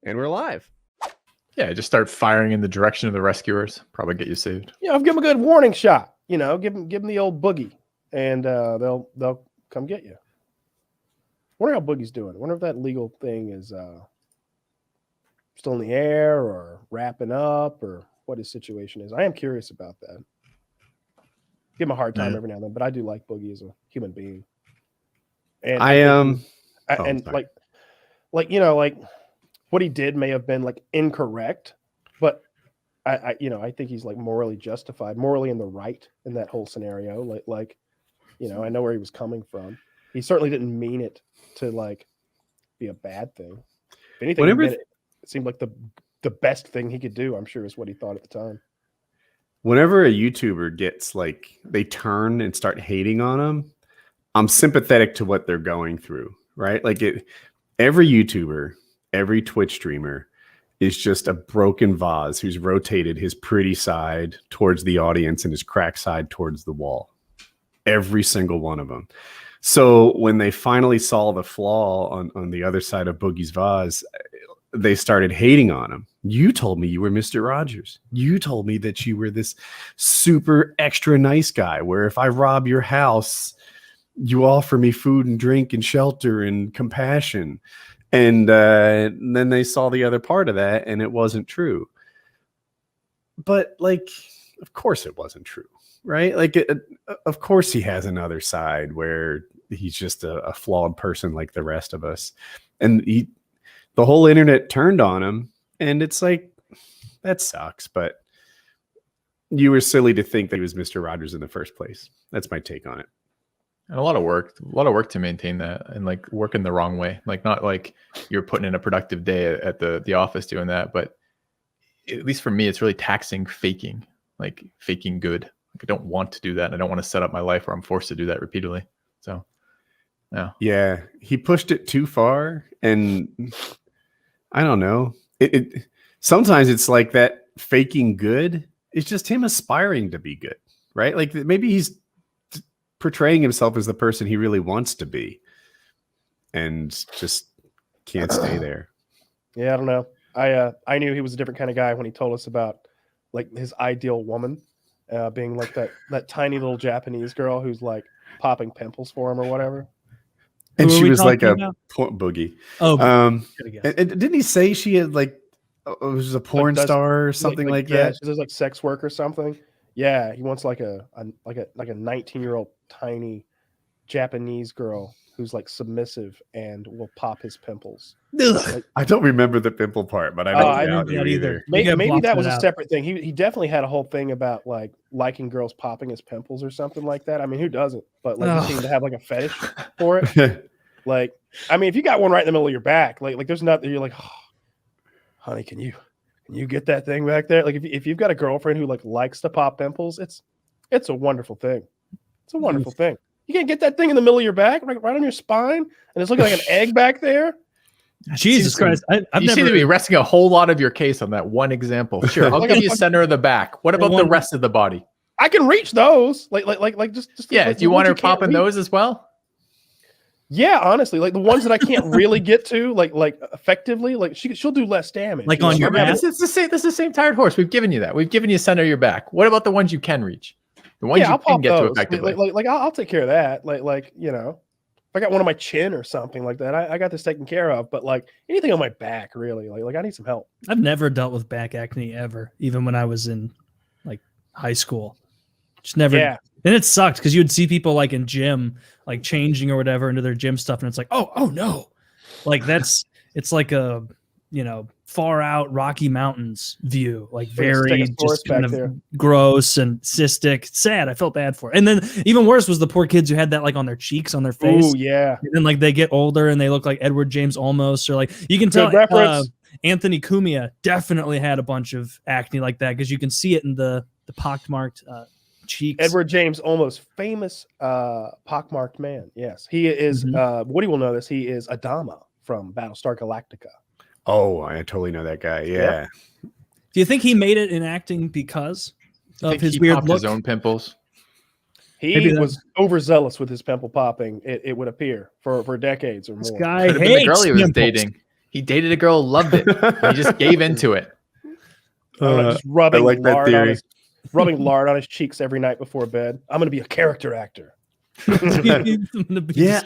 And we're live. Yeah, just start firing in the direction of the rescuers. Probably get you saved. Yeah, give them a good warning shot. You know, give them the old boogie, and they'll come get you. Wonder how Boogie's doing. Wonder if that legal thing is still in the air or wrapping up or what his situation is. I am curious about that. Give him a hard time every now and then, but I do like Boogie as a human being. And like you know, like what he did may have been like incorrect, but I think he's like morally justified, morally in the right in that whole scenario. Like you know, I know where he was coming from. He certainly didn't mean it to like be a bad thing. If anything, it seemed like the best thing he could do, I'm sure, is what he thought at the time. Whenever a YouTuber gets like they turn and start hating on him, I'm sympathetic to what they're going through, right? Like every YouTuber, every Twitch streamer is just a broken vase who's rotated his pretty side towards the audience and his cracked side towards the wall. Every single one of them. So when they finally saw the flaw on the other side of Boogie's vase, they started hating on him. You told me you were Mr. Rogers. You told me that you were this super extra nice guy where if I rob your house, you offer me food and drink and shelter and compassion. And then they saw the other part of that and it wasn't true. But like, of course it wasn't true, right? Like, of course he has another side where he's just a flawed person like the rest of us. And the whole internet turned on him. And it's like, that sucks. But you were silly to think that he was Mr. Rogers in the first place. That's my take on it. And a lot of work to maintain that, and like working the wrong way. Like not like you're putting in a productive day at the office doing that, but at least for me, it's really taxing faking good. Like I don't want to do that. And I don't want to set up my life where I'm forced to do that repeatedly. So yeah, he pushed it too far, and I don't know. Sometimes it's like that faking good. It's just him aspiring to be good, right? Like maybe he's portraying himself as the person he really wants to be and just can't stay there. Yeah, I don't know. I knew he was a different kind of guy when he told us about like his ideal woman being like that tiny little Japanese girl who's like popping pimples for him or whatever. And she was like a boogie. Oh, and didn't he say she had like was a porn star or something like that? Yeah, she does like sex work or something. Yeah, he wants like a 19-year-old tiny Japanese girl who's like submissive and will pop his pimples. Like, I don't remember the pimple part, but I don't doubt you either. Maybe that was a separate thing. He definitely had a whole thing about like liking girls popping his pimples or something like that. I mean, who doesn't? But like he seemed to have like a fetish for it. Like, I mean, if you got one right in the middle of your back, like there's nothing. You're like, oh, honey, can you get that thing back there? Like if you've got a girlfriend who like likes to pop pimples, it's a wonderful thing. It's a wonderful thing. You can't get that thing in the middle of your back, right on your spine, and it's looking like an egg back there. Jesus Christ! You seem to be resting a whole lot of your case on that one example. Sure, I'll give you center of the back. What about the rest of the body? I can reach those. Like just yeah. Like, do you want her popping those as well? Yeah, honestly, like the ones that I can't really get to, like effectively, like she'll do less damage. Like on your ass. It's the same. This is the same tired horse. We've given you that. We've given you center of your back. What about the ones you can reach? The ones you can get to effectively. Like I'll take care of that. Like you know, if I got one on my chin or something like that, I got this taken care of. But like anything on my back, really, like I need some help. I've never dealt with back acne ever, even when I was in like high school. Just never. Yeah. And it sucked because you'd see people like in gym, like changing or whatever into their gym stuff, and it's like, oh no, like it's like a far out Rocky Mountains view, like very just kind of gross and cystic. Sad. I felt bad for it. And then even worse was the poor kids who had that like on their cheeks, on their face. Oh yeah. And then like they get older and they look like Edward James Olmos, or like you can tell Anthony Cumia definitely had a bunch of acne like that because you can see it in the pockmarked cheeks. Edward James, almost famous pockmarked man. Yes, he is. Woody will know this. He is Adama from Battlestar Galactica. Oh, I totally know that guy. Yeah. Do you think he made it in acting because of his weird look? His own pimples. He was overzealous with his pimple popping. It would appear for decades or more. This guy hates the girl he was pimples. dating. He dated a girl, loved it. And he just gave into it. I don't know, just rubbing I like that lard theory. rubbing lard on his cheeks every night before bed. I'm gonna be a character actor. Yeah,